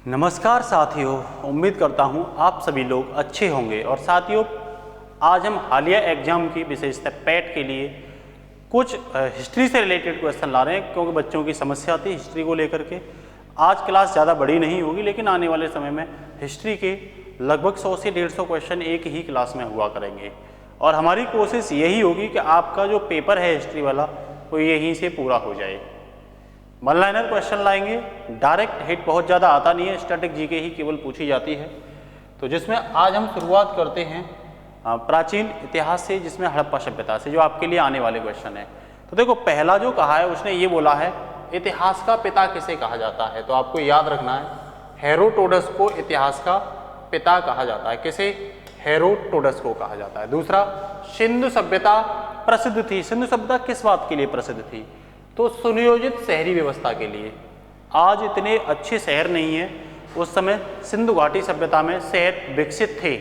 नमस्कार साथियों, उम्मीद करता हूँ आप सभी लोग अच्छे होंगे। और साथियों, आज हम हालिया एग्जाम की विशेषतः पैट के लिए कुछ हिस्ट्री से रिलेटेड क्वेश्चन ला रहे हैं, क्योंकि बच्चों की समस्या थी हिस्ट्री को लेकर के। आज क्लास ज़्यादा बड़ी नहीं होगी, लेकिन आने वाले समय में हिस्ट्री के लगभग 100 से 150 क्वेश्चन एक ही क्लास में हुआ करेंगे। और हमारी कोशिश यही होगी कि आपका जो पेपर है हिस्ट्री वाला वो यहीं से पूरा हो जाए। वन लाइनर क्वेश्चन लाएंगे, डायरेक्ट हिट बहुत ज़्यादा आता नहीं है, स्टैटिक जीके ही केवल पूछी जाती है। तो जिसमें आज हम शुरुआत करते हैं प्राचीन इतिहास से, जिसमें हड़प्पा सभ्यता से, जो आपके लिए आने वाले क्वेश्चन है। तो देखो, पहला जो कहा है उसने ये बोला है इतिहास का पिता किसे कहा जाता है। तो आपको याद रखना है हेरोडोटस को इतिहास का पिता कहा जाता है। किसे? हेरोडोटस को कहा जाता है। दूसरा, सिंधु सभ्यता प्रसिद्ध थी। सिंधु सभ्यता किस बात के लिए प्रसिद्ध थी? तो सुनियोजित शहरी व्यवस्था के लिए। आज इतने अच्छे शहर नहीं है, उस समय सिंधु घाटी सभ्यता में शहर विकसित थे।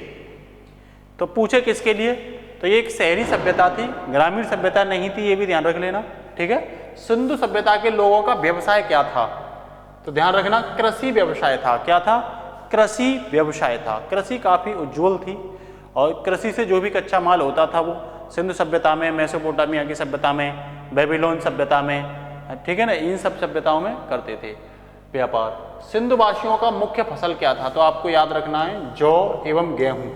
तो पूछे किसके लिए? तो ये एक शहरी सभ्यता थी, ग्रामीण सभ्यता नहीं थी, ये भी ध्यान रख लेना, ठीक है। सिंधु सभ्यता के लोगों का व्यवसाय क्या था? तो ध्यान रखना, कृषि व्यवसाय था। क्या था? कृषि व्यवसाय था। कृषि काफी उज्जवल थी और कृषि से जो भी कच्चा माल होता था वो सिंधु सभ्यता में, मेसोपोटामिया की सभ्यता में, बेबीलोन सभ्यता में, ठीक है ना, इन सब सभ्यताओं में करते थे व्यापार। सिंधु वासियों का मुख्य फसल क्या था? तो आपको याद रखना है जौ एवं गेहूं।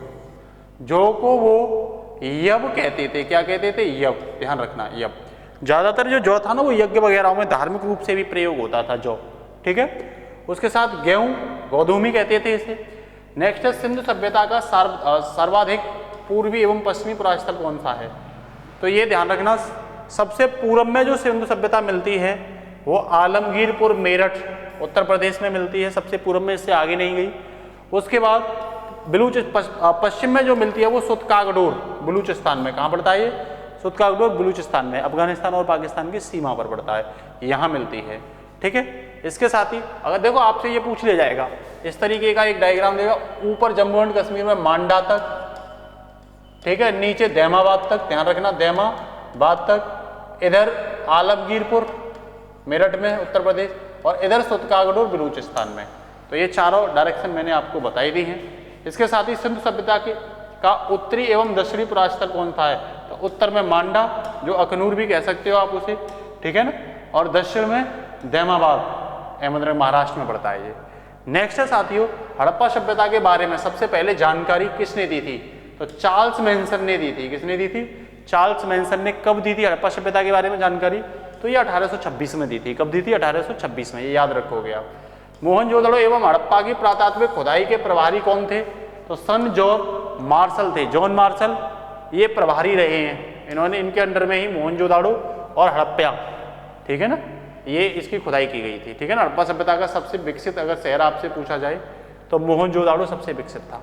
जौ को वो यव कहते थे। क्या कहते थे? यव। ध्यान रखना, यव। ज्यादातर जो जौ था ना वो यज्ञ वगैरह में धार्मिक रूप से भी प्रयोग होता था जौ, ठीक है। उसके साथ गेहूं, गोधूमी कहते थे इसे। नेक्स्ट है, सिंधु सभ्यता का सर्वाधिक पूर्वी एवं पश्चिमी पुरास्थल कौन सा है? तो ये ध्यान रखना, सबसे पूर्व में जो सिंधु सभ्यता मिलती है वो आलमगीरपुर मेरठ उत्तर प्रदेश में मिलती है, सबसे पूर्व में, इससे आगे नहीं गई। उसके बाद पश्चिम में जो मिलती है वो सुतकागडोर बलूचिस्तान में। कहाँ पड़ता है ये? सुतकागडोर बलूचिस्तान में, अफगानिस्तान और पाकिस्तान की सीमा पर पड़ता है, यहाँ मिलती है, ठीक है। इसके साथ ही अगर देखो आपसे ये पूछ लिया जाएगा, इस तरीके का एक डायग्राम देगा, ऊपर जम्मू एंड कश्मीर में मांडा तक, ठीक है, नीचे दैमाबाद तक, ध्यान रखना दैमाबाद तक, इधर आलमगीरपुर मेरठ में उत्तर प्रदेश, और इधर सुतकागडोर बलूचिस्तान में। तो ये चारों डायरेक्शन मैंने आपको बताई दी हैं। इसके साथ ही सिंधु सभ्यता का उत्तरी एवं दक्षिणी पुरास्थल कौन सा है? तो उत्तर में मांडा, जो अखनूर भी कह सकते हो आप उसे, ठीक है ना, और दक्षिण में दैमाबाद, अहमदनगर महाराष्ट्र में पड़ता है ये। नेक्स्ट है साथियों, हड़प्पा सभ्यता के बारे में सबसे पहले जानकारी किसने दी थी? तो चार्ल्स मैनसन ने दी थी। किसने दी थी? चार्ल्स मैनसन ने। कब दी थी हड़प्पा सभ्यता के बारे में जानकारी? तो ये 1826 में दी थी। कब दी थी? 1826 में, ये याद रखोगे आप। मोहनजोदड़ो एवं हड़प्पा की पुरातात्विक खुदाई के प्रभारी कौन थे? तो सन जॉन मार्शल थे। जॉन मार्शल ये प्रभारी रहे हैं, इन्होंने, इनके अंडर में ही मोहनजोदड़ो और हड़प्पा, ठीक है ना, ये इसकी खुदाई की गई थी, ठीक है ना। हड़प्पा सभ्यता का सबसे विकसित अगर शहर आपसे पूछा जाए तो मोहनजोदड़ो सबसे विकसित था।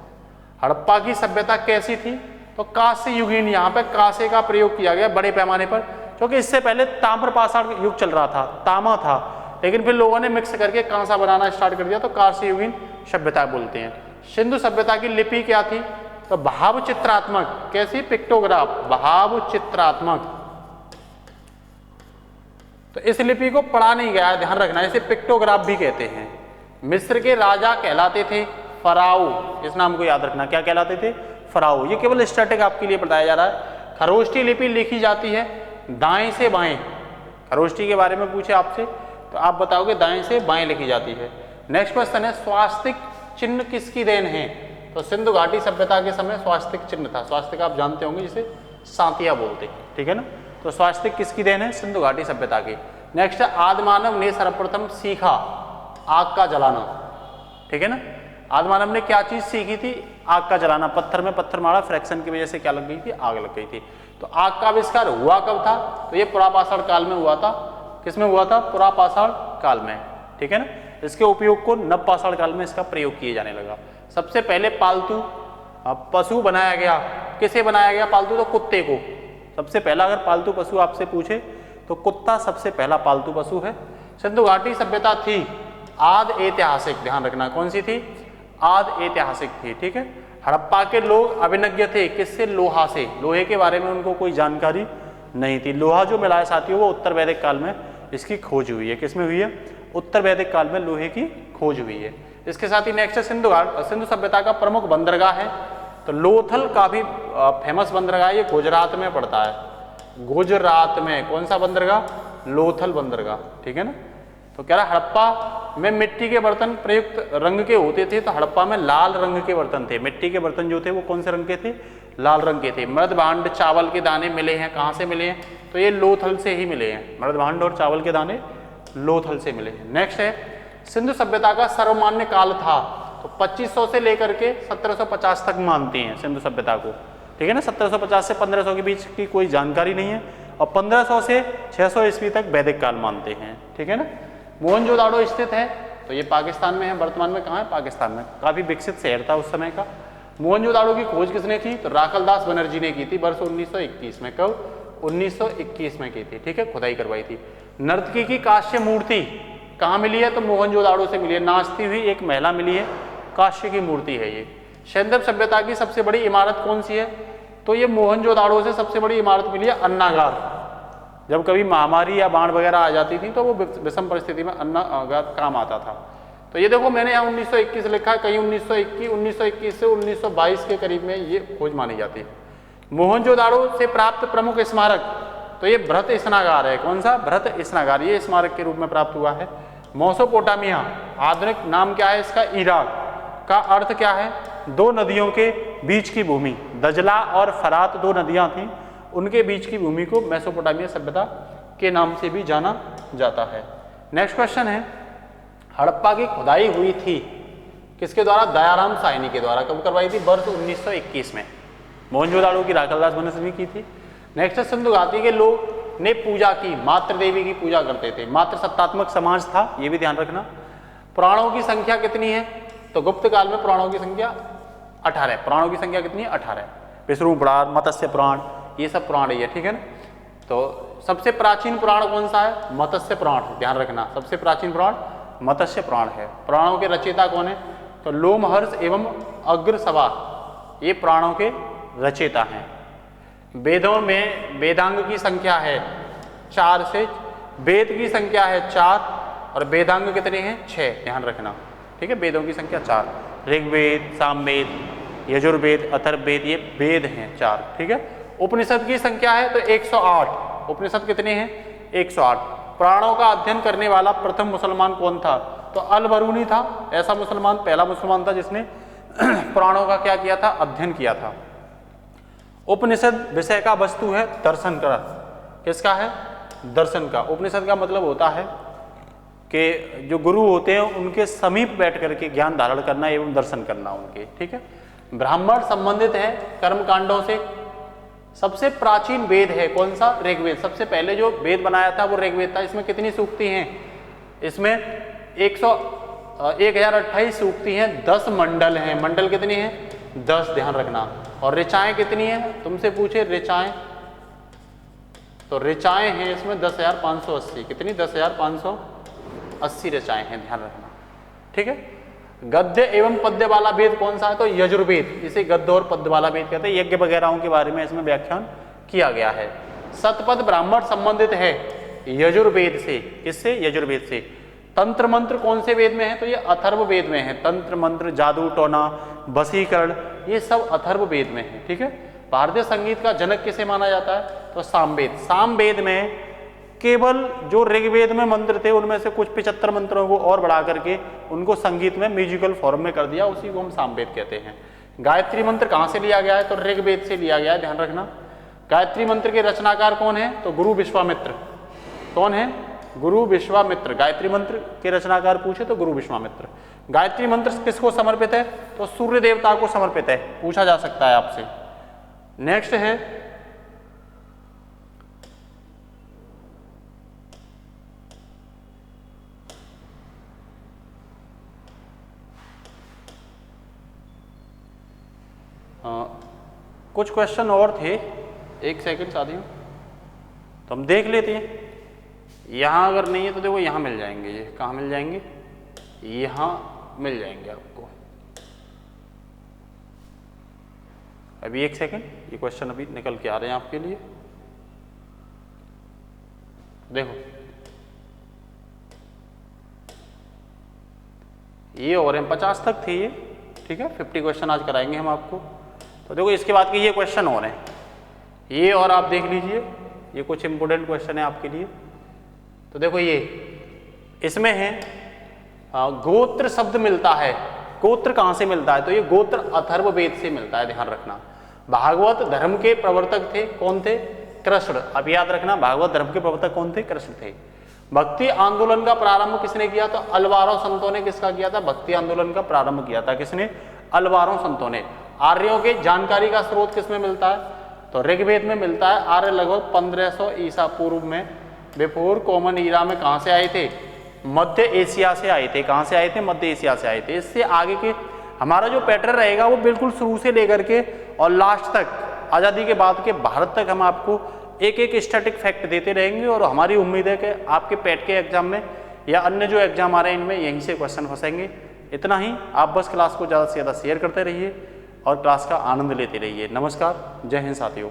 हड़प्पा की सभ्यता कैसी थी? तो कांस्य युगीन, यहाँ पे कांसे का प्रयोग किया गया बड़े पैमाने पर, क्योंकि इससे पहले ताम्रपाषाण युग चल रहा था, तामा था, लेकिन फिर लोगों ने मिक्स करके कांसा बनाना स्टार्ट कर दिया, तो कांस्य युगीन सभ्यता बोलते हैं। सिंधु सभ्यता की लिपि क्या थी? तो भाव चित्रात्मक। कैसी? पिक्टोग्राफ, भाव चित्रात्मक। तो इस लिपि को पढ़ा नहीं गया, ध्यान रखना, इसे पिक्टोग्राफ भी कहते हैं। मिस्र के राजा कहलाते थे फराओ, इस नाम को याद रखना। क्या कहलाते थे? फराओ। ये केवल स्टैटिक आपके लिए बताया जा रहा है। खरोष्टी लिपि लिखी जाती है दाएं से बाएं। खरोष्टी के बारे में पूछे आपसे तो आप बताओगे दाएं से बाएं लिखी जाती है। नेक्स्ट क्वेश्चन है, स्वास्तिक चिन्ह किसकी देन है? तो सिंधु घाटी सभ्यता के समय स्वास्तिक चिन्ह था। स्वास्तिक आप जानते होंगे, जिसे सांतिया बोलते हैं, ठीक है ना। तो स्वास्तिक किसकी देन है? सिंधु घाटी सभ्यता की। नेक्स्ट है, आदि मानव ने सर्वप्रथम सीखा आग का जलाना, ठीक है ना। आदि मानव ने क्या चीज सीखी थी? आग का जलाना। पत्थर में पत्थर मारा, फ्रैक्शन की वजह से क्या लग गई थी? आग लग गई थी। तो आग का आविष्कार हुआ कब था? तो ये पुरापाषाण काल में हुआ था। किसमें हुआ था? पुरापाषाण काल में, ठीक है ना। इसके उपयोग को नवपाषाण काल में इसका प्रयोग किए जाने लगा। सबसे पहले पालतू पशु बनाया गया। किसे बनाया गया पालतू? तो कुत्ते को। सबसे पहला अगर पालतू पशु आपसे पूछे तो कुत्ता सबसे पहला पालतू पशु है। सिंधु घाटी सभ्यता थी आदि ऐतिहासिक, ध्यान रखना, कौन सी थी? आदि ऐतिहासिक थी, ठीक है। हड़प्पा के लोग अभिज्ञ थे। किससे? लोहा से। लोहे के बारे में उनको कोई जानकारी नहीं थी। लोहा जो मिला है साथियों वो उत्तर वैदिक काल में इसकी खोज हुई है। किसमें हुई है? उत्तर वैदिक काल में लोहे की खोज हुई है। इसके साथ ही नेक्स्ट है सिंधु घाट। सिंधु सभ्यता का प्रमुख बंदरगाह है तो लोथल का भी फेमस बंदरगाह, ये गुजरात में पड़ता है। गुजरात में कौन सा बंदरगाह? लोथल बंदरगाह, ठीक है ना। तो कह रहा हड़प्पा में मिट्टी के बर्तन प्रयुक्त रंग के होते थे, तो हड़प्पा में लाल रंग के बर्तन थे। मिट्टी के बर्तन जो थे वो कौन से रंग के थे? लाल रंग के थे। मृद भांड चावल के दाने मिले हैं, कहाँ से मिले हैं? तो ये लोथल से ही मिले हैं। मृद भांड और चावल के दाने लोथल से मिले हैं। नेक्स्ट है सिंधु सभ्यता का सर्वमान्य काल था, तो 2500 से लेकर के 1750 तक मानते हैं सिंधु सभ्यता को, ठीक है ना। 1750 से 1500 के बीच की कोई जानकारी नहीं है, और 1500 से 600 ईस्वी तक वैदिक काल मानते हैं, ठीक है ना। मोहनजोदाड़ो स्थित है, तो ये पाकिस्तान में है। वर्तमान में कहाँ है? पाकिस्तान में। काफी विकसित शहर था उस समय का। मोहनजोदाड़ो की खोज किसने की? तो राखलदास बनर्जी ने की थी वर्ष 1921 में। कब? 1921 में की थी, ठीक है, खुदाई करवाई थी। नर्तकी की कांस्य मूर्ति कहाँ मिली है? तो मोहनजोदाड़ो से मिली है। नाचती हुई एक महिला मिली है, कांस्य की मूर्ति है ये। सैंधव सभ्यता की सबसे बड़ी इमारत कौन सी है? तो ये मोहनजोदाड़ो से सबसे बड़ी इमारत मिली है अन्नागार। जब कभी महामारी या बाढ़ वगैरह आ जाती थी तो वो विषम परिस्थिति में अन्नागार काम आता था। तो ये देखो मैंने यहाँ 1921 लिखा है, कहीं 1921 से 1922 के करीब में ये खोज मानी जाती है। मोहनजोदाड़ो से प्राप्त प्रमुख स्मारक, तो ये भ्रत स्नागार है। कौन सा? भ्रत स्नागार, ये स्मारक के रूप में प्राप्त हुआ है। मेसोपोटामिया, आधुनिक नाम क्या है इसका? इराक। का अर्थ क्या है? दो नदियों के बीच की भूमि। दजला और फरात दो नदियां थीं, उनके बीच की भूमि को मेसोपोटामिया सभ्यता के नाम से भी जाना जाता है। नेक्स्ट क्वेश्चन है, हड़प्पा की खुदाई हुई थी किसके द्वारा? दयाराम साहनी के द्वारा। कब करवाई थी? वर्ष 1921 में। मोहनजोदाड़ो की राखलदास बनर्जी ने की थी। नेक्स्ट है सिंधु घाटी के लोग ने पूजा की, मातृ देवी की पूजा करते थे। मातृ सत्तात्मक समाज था, ये भी ध्यान रखना। पुराणों की संख्या कितनी है? तो गुप्त काल में पुराणों की संख्या 18। पुराणों की संख्या कितनी है? 18। विष्णु पुराण, मत्स्य पुराण, ये सब पुराण ही है, ठीक है ना। तो सबसे प्राचीन पुराण कौन सा है? मत्स्य पुराण, ध्यान रखना। सबसे प्राचीन पुराण मत्स्य पुराण है। पुराणों के रचयिता कौन है? तो लोमहर्ष एवं अग्रसभा, ये पुराणों के रचयिता हैं। वेदों में वेदांग की संख्या है 4 से, वेद की संख्या है 4 और वेदांग कितने हैं? 6, ध्यान रखना, ठीक है। वेदों की संख्या 4, ऋग्वेद, सामवेद, यजुर्वेद, अथर्ववेद, ये वेद हैं 4, ठीक है। उपनिषद की संख्या है तो 108। उपनिषद कितने हैं? 108। पुराणों का अध्ययन करने वाला प्रथम मुसलमान कौन था? तो अल बरूनी था। ऐसा मुसलमान पहला मुसलमान था जिसने पुराणों का क्या किया था? अध्ययन किया था। उपनिषद विषय का वस्तु है दर्शन का। किसका है? दर्शन का। उपनिषद का मतलब होता है कि जो गुरु होते हैं उनके समीप बैठ करके ज्ञान धारण करना एवं दर्शन करना उनके, ठीक है। ब्राह्मण संबंधित है कर्म कांडों से। सबसे प्राचीन वेद है कौन सा? ऋग्वेद। सबसे पहले जो वेद बनाया था वो ऋग्वेद था। इसमें कितनी सूक्ति हैं? इसमें 1028 सूक्ति हैं। 10 मंडल हैं। मंडल कितनी हैं? 10, ध्यान रखना। और ऋचाएं कितनी हैं? तुमसे पूछे ऋचाएं, तो ऋचाएं हैं इसमें 10,580। कितनी? 10,580 ऋचाएं हैं, ध्यान रखना, ठीक है। गद्य एवं पद्य वाला वेद कौन सा है? तो यजुर्वेद। इसे गद्य और पद्य वाला वेद कहते हैं। यज्ञ वगैरह के बारे में इसमें व्याख्यान किया गया है। शतपथ ब्राह्मण संबंधित है यजुर्वेद से। किससे? यजुर्वेद से। तंत्र मंत्र कौन से वेद में है? तो ये अथर्व वेद में है। तंत्र मंत्र, जादू टोना, वशीकरण, ये सब अथर्व वेद में है, ठीक है। भारतीय संगीत का जनक किसे माना जाता है? तो सामवेद। सामवेद में केवल जो ऋग्वेद में मंत्र थे उनमें से कुछ 75 मंत्रों को और बढ़ा करके उनको संगीत में म्यूजिकल फॉर्म में कर दिया, उसी को हम सामवेद कहते हैं। गायत्री मंत्र कहाँ से लिया गया है? तो ऋग्वेद से लिया गया है, ध्यान रखना। गायत्री मंत्र के रचनाकार कौन है? तो गुरु विश्वामित्र। कौन है? गुरु विश्वामित्र। गायत्री मंत्र के रचनाकार पूछे तो गुरु विश्वामित्र। गायत्री मंत्र किसको समर्पित है? तो सूर्य देवता को समर्पित है, पूछा जा सकता है आपसे। नेक्स्ट है कुछ क्वेश्चन और थे, एक सेकंड साथियों, तो हम देख लेते हैं। यहाँ अगर नहीं है तो देखो यहाँ मिल जाएंगे। ये कहाँ मिल जाएंगे? यहाँ मिल जाएंगे आपको। अभी एक सेकंड, ये क्वेश्चन अभी निकल के आ रहे हैं आपके लिए। देखो ये और हैं 50 तक थे ये, ठीक है। 50 क्वेश्चन आज कराएंगे हम आपको। तो देखो इसके बाद के ये क्वेश्चन और हैं, ये और आप देख लीजिए, ये कुछ इंपोर्टेंट क्वेश्चन है आपके लिए। तो देखो ये इसमें है गोत्र शब्द मिलता है, गोत्र कहाँ से मिलता है? तो ये गोत्र अथर्ववेद से मिलता है, ध्यान रखना। भागवत धर्म के प्रवर्तक थे, कौन थे? कृष्ण। अब याद रखना, भागवत धर्म के प्रवर्तक कौन थे? कृष्ण थे। भक्ति आंदोलन का प्रारंभ किसने किया? तो अलवारों संतों ने किसका किया था? भक्ति आंदोलन का प्रारंभ किया था। किसने? अलवारों संतों ने। आर्यों के जानकारी का स्रोत किसमें मिलता है? तो ऋग्वेद में मिलता है। आर्य लगभग 1500 ईसा पूर्व में, बिफोर कॉमन ईरा में कहाँ से आए थे? मध्य एशिया से आए थे। कहाँ से आए थे? मध्य एशिया से आए थे। इससे आगे के हमारा जो पैटर्न रहेगा वो बिल्कुल शुरू से लेकर के और लास्ट तक, आज़ादी के बाद के भारत तक, हम आपको एक एक स्टैटिक फैक्ट देते रहेंगे। और हमारी उम्मीद है कि आपके पैट के एग्जाम में या अन्य जो एग्जाम आ रहे हैं इनमें यहीं से क्वेश्चन फंसेंगे। इतना ही। आप बस क्लास को ज़्यादा से ज़्यादा शेयर करते रहिए और क्लास का आनंद लेते रहिए। नमस्कार, जय हिंद साथियों।